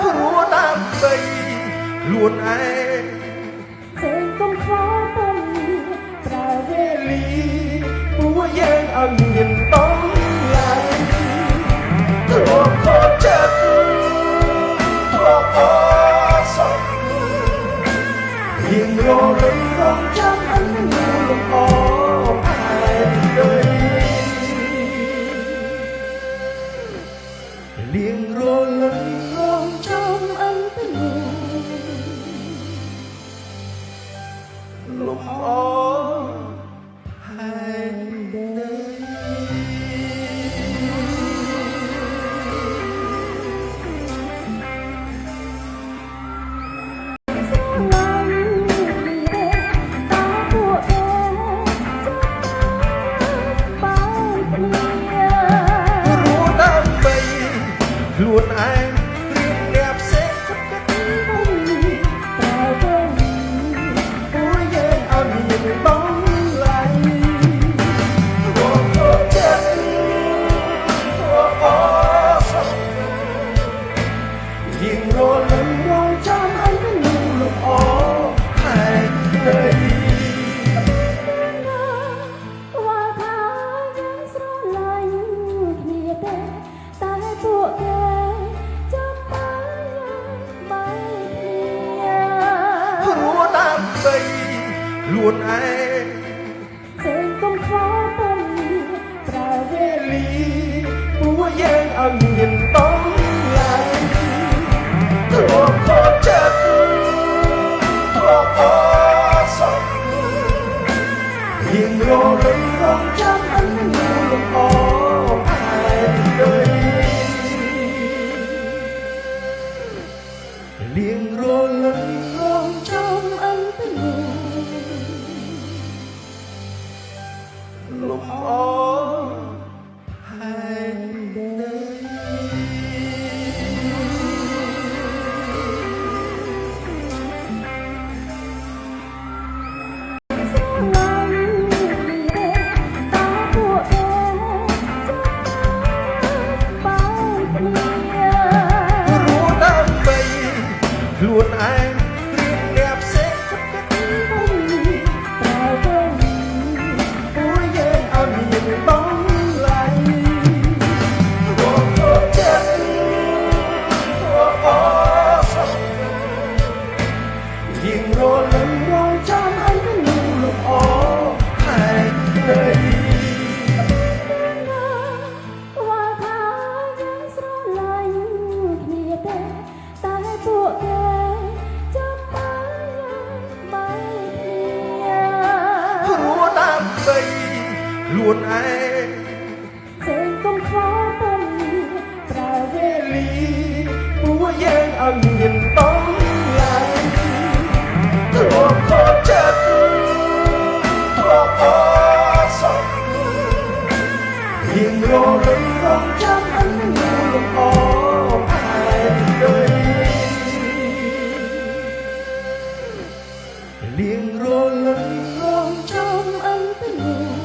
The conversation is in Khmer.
ព្រោះដើម្បីខ្លួនឯងចេញកុំខ្វល់ទៅប្រើវេលា ពួកយើងឲ្យមានតំឡៃទ្រពខកចិត្តទ្រពអសោករៀងរលឹងរងចាំអនុលំអផែនដីលៀងរលឹងរងចាំអនុលំអផែនដី ខ្លួនឯងព្រៀបអ្នកផ្សេងគិតគិតប្រើទៅពួកយើងឲ្យមានបងឡៃរកចិត្តរកអសោករៀងរលឹងរងចាំអញនឹងលំអផែនដី ខ្លួនឯងចេញកុំខ្វល់ទៅប្រើវេលា ពួកយើងឲ្យមានតំឡៃទ្រពខកចិត្តទ្រពអសោករៀងរលឹងរងចាំអនុលំអផែនដីលៀងរលឹងរងចាំអនុលំអផែនដី ខ្លួនឯងព្រៀបអ្នកផ្សេងគិតគិតប្រើទៅពួកយើងឲ្យមានបងឡៃរកចិត្តរកអសោករៀងរលឹងរងចាំអញនឹងលំអផែនដី ខ្លួនឯង ចេញកុំខ្វល់ទៅប្រើវេលា ពួកយើងឲ្យមានតំឡៃទ្រពខកចិត្តទ្រពអសោករៀងរលឹងរងចាំអនុលំអផែនដីលៀងរលឹងរងចាំអនុ